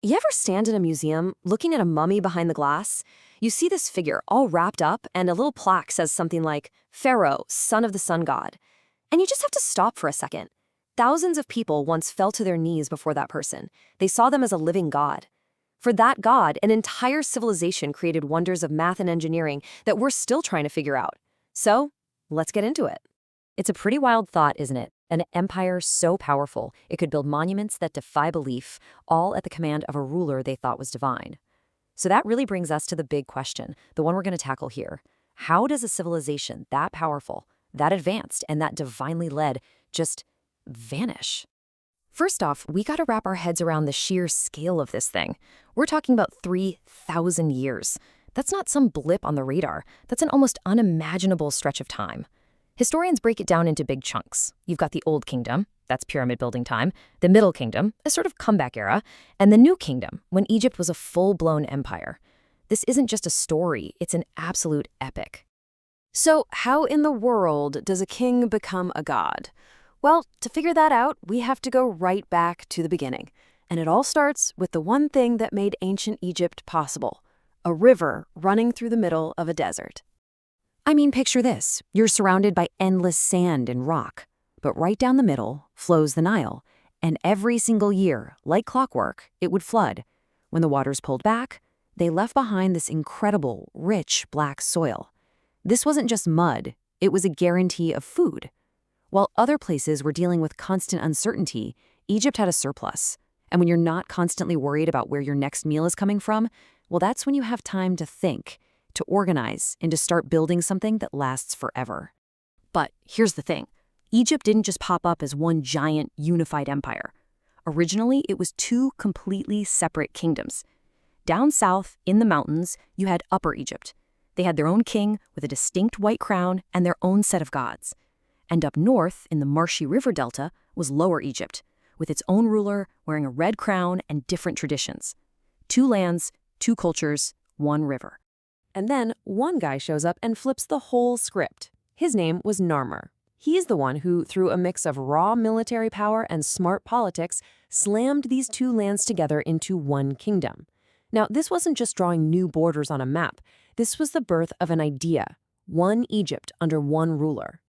You ever stand in a museum looking at a mummy behind the glass? You see this figure all wrapped up, and a little plaque says something like, Pharaoh, son of the sun god. And you just have to stop for a second. Thousands of people once fell to their knees before that person. They saw them as a living god. For that god, an entire civilization created wonders of math and engineering that we're still trying to figure out. So, let's get into it. It's a pretty wild thought, isn't it? An empire so powerful, it could build monuments that defy belief, all at the command of a ruler they thought was divine. So that really brings us to the big question, the one we're going to tackle here. How does a civilization that powerful, that advanced, and that divinely led just vanish? First off, we got to wrap our heads around the sheer scale of this thing. We're talking about 3,000 years. That's not some blip on the radar. That's an almost unimaginable stretch of time. Historians break it down into big chunks. You've got the Old Kingdom, that's pyramid building time, the Middle Kingdom, a sort of comeback era, and the New Kingdom, when Egypt was a full-blown empire. This isn't just a story, it's an absolute epic. So how in the world does a king become a god? Well, to figure that out, we have to go right back to the beginning. And it all starts with the one thing that made ancient Egypt possible: a river running through the middle of a desert. I mean, picture this. You're surrounded by endless sand and rock, but right down the middle flows the Nile, and every single year, like clockwork, it would flood. When the waters pulled back, they left behind this incredible, rich black soil. This wasn't just mud, it was a guarantee of food. While other places were dealing with constant uncertainty, Egypt had a surplus. And when you're not constantly worried about where your next meal is coming from, well, that's when you have time to think, to organize, and to start building something that lasts forever. But here's the thing. Egypt didn't just pop up as one giant, unified empire. Originally, it was two completely separate kingdoms. Down south, in the mountains, you had Upper Egypt. They had their own king with a distinct white crown and their own set of gods. And up north, in the marshy river delta, was Lower Egypt, with its own ruler wearing a red crown and different traditions. Two lands, two cultures, one river. And then one guy shows up and flips the whole script. His name was Narmer. He's the one who, through a mix of raw military power and smart politics, slammed these two lands together into one kingdom. Now, this wasn't just drawing new borders on a map. This was the birth of an idea: one Egypt under one ruler.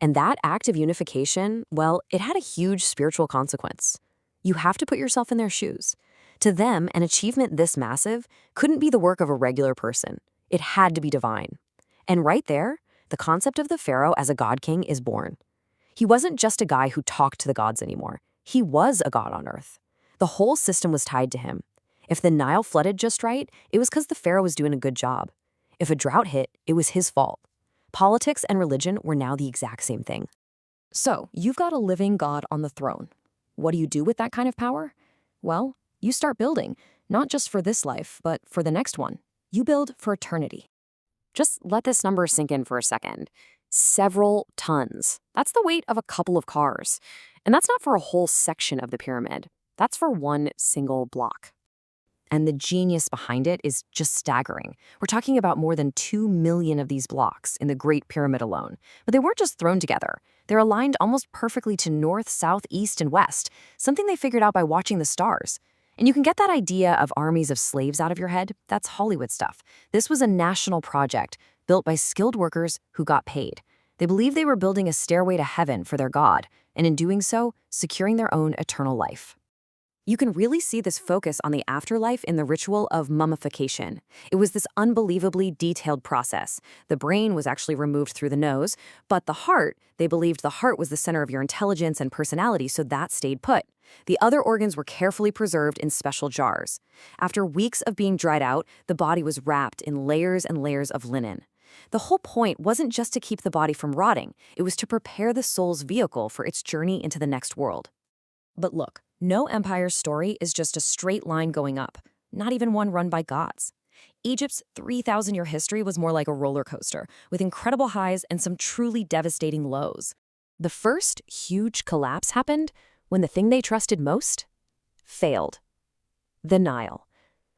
And that act of unification, well, it had a huge spiritual consequence. You have to put yourself in their shoes. To them, an achievement this massive couldn't be the work of a regular person. It had to be divine. And right there, the concept of the pharaoh as a god king is born. He wasn't just a guy who talked to the gods anymore. He was a god on earth. The whole system was tied to him. If the Nile flooded just right, it was because the pharaoh was doing a good job. If a drought hit, it was his fault. Politics and religion were now the exact same thing. So, you've got a living god on the throne. What do you do with that kind of power? Well, you start building, not just for this life, but for the next one. You build for eternity. Just let this number sink in for a second. Several tons. That's the weight of a couple of cars. And that's not for a whole section of the pyramid. That's for one single block. And the genius behind it is just staggering. We're talking about more than 2 million of these blocks in the Great Pyramid alone. But they weren't just thrown together. They're aligned almost perfectly to north, south, east, and west, something they figured out by watching the stars. And you can get that idea of armies of slaves out of your head. That's Hollywood stuff. This was a national project built by skilled workers who got paid. They believed they were building a stairway to heaven for their god, and in doing so, securing their own eternal life. You can really see this focus on the afterlife in the ritual of mummification. It was this unbelievably detailed process. The brain was actually removed through the nose, but the heart, they believed the heart was the center of your intelligence and personality, so that stayed put. The other organs were carefully preserved in special jars. After weeks of being dried out, the body was wrapped in layers and layers of linen. The whole point wasn't just to keep the body from rotting, it was to prepare the soul's vehicle for its journey into the next world. But look, no empire's story is just a straight line going up, not even one run by gods. Egypt's 3,000-year history was more like a roller coaster, with incredible highs and some truly devastating lows. The first huge collapse happened when the thing they trusted most failed. The Nile.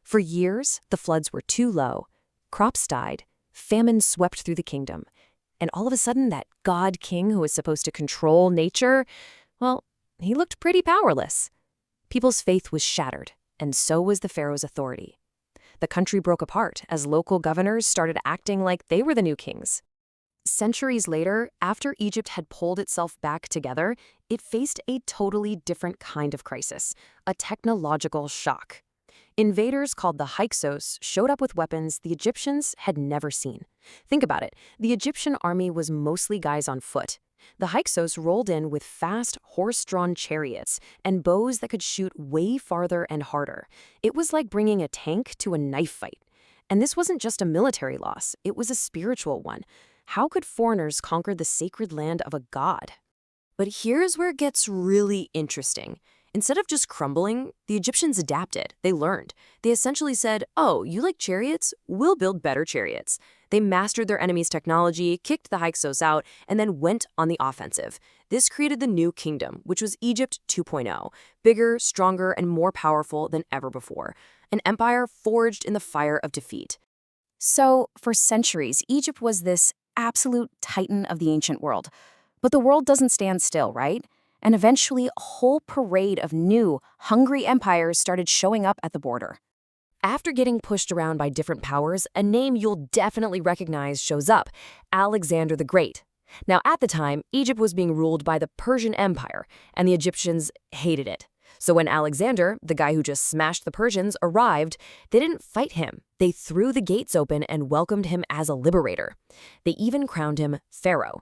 For years, the floods were too low, crops died, famine swept through the kingdom, and all of a sudden that god king who was supposed to control nature, well, he looked pretty powerless. People's faith was shattered, and so was the pharaoh's authority. The country broke apart as local governors started acting like they were the new kings. Centuries later, after Egypt had pulled itself back together, it faced a totally different kind of crisis, a technological shock. Invaders called the Hyksos showed up with weapons the Egyptians had never seen. Think about it. The Egyptian army was mostly guys on foot. The Hyksos rolled in with fast, horse-drawn chariots and bows that could shoot way farther and harder. It was like bringing a tank to a knife fight. And this wasn't just a military loss, it was a spiritual one. How could foreigners conquer the sacred land of a god? But here's where it gets really interesting. Instead of just crumbling, the Egyptians adapted. They learned. They essentially said, oh, you like chariots? We'll build better chariots. They mastered their enemy's technology, kicked the Hyksos out, and then went on the offensive. This created the new kingdom, which was Egypt 2.0, bigger, stronger, and more powerful than ever before. An empire forged in the fire of defeat. So, for centuries, Egypt was this absolute titan of the ancient world. But the world doesn't stand still, right? And eventually, a whole parade of new, hungry empires started showing up at the border. After getting pushed around by different powers, a name you'll definitely recognize shows up: Alexander the Great. Now, at the time, Egypt was being ruled by the Persian Empire, and the Egyptians hated it. So when Alexander, the guy who just smashed the Persians, arrived, they didn't fight him. They threw the gates open and welcomed him as a liberator. They even crowned him pharaoh.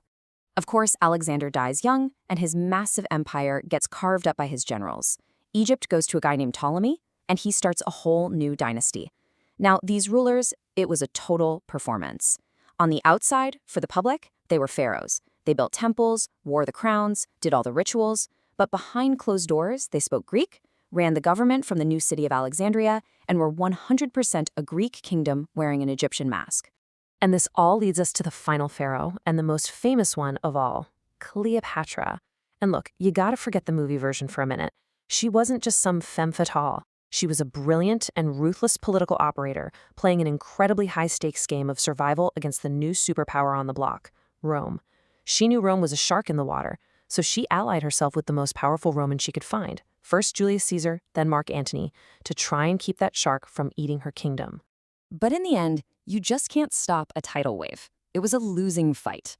Of course, Alexander dies young, and his massive empire gets carved up by his generals. Egypt goes to a guy named Ptolemy, and he starts a whole new dynasty. Now, these rulers, it was a total performance. On the outside, for the public, they were pharaohs. They built temples, wore the crowns, did all the rituals, but behind closed doors, they spoke Greek, ran the government from the new city of Alexandria, and were 100% a Greek kingdom wearing an Egyptian mask. And this all leads us to the final pharaoh, and the most famous one of all, Cleopatra. And look, you gotta forget the movie version for a minute. She wasn't just some femme fatale. She was a brilliant and ruthless political operator, playing an incredibly high-stakes game of survival against the new superpower on the block, Rome. She knew Rome was a shark in the water, so she allied herself with the most powerful Roman she could find, first Julius Caesar, then Mark Antony, to try and keep that shark from eating her kingdom. But in the end, you just can't stop a tidal wave. It was a losing fight.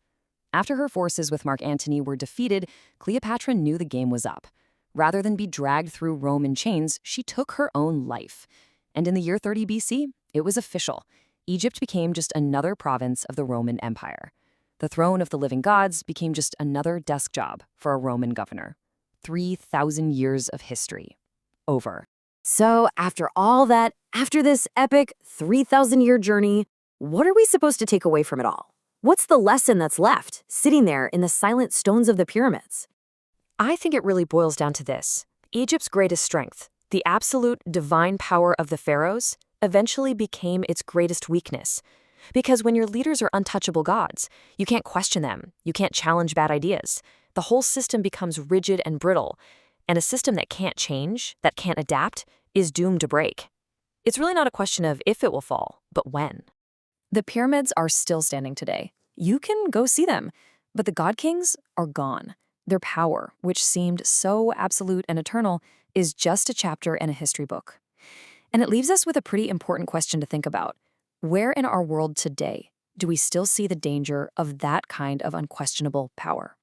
After her forces with Mark Antony were defeated, Cleopatra knew the game was up. Rather than be dragged through Rome in chains, she took her own life. And in the year 30 BC, it was official. Egypt became just another province of the Roman Empire. The throne of the living gods became just another desk job for a Roman governor. 3,000 years of history. Over. So after all that, after this epic 3,000-year journey, what are we supposed to take away from it all? What's the lesson that's left, sitting there in the silent stones of the pyramids? I think it really boils down to this. Egypt's greatest strength, the absolute divine power of the pharaohs, eventually became its greatest weakness. Because when your leaders are untouchable gods, you can't question them, you can't challenge bad ideas. The whole system becomes rigid and brittle, and a system that can't change, that can't adapt, is doomed to break. It's really not a question of if it will fall, but when. The pyramids are still standing today. You can go see them, but the god kings are gone. Their power, which seemed so absolute and eternal, is just a chapter in a history book. And it leaves us with a pretty important question to think about. Where in our world today do we still see the danger of that kind of unquestionable power?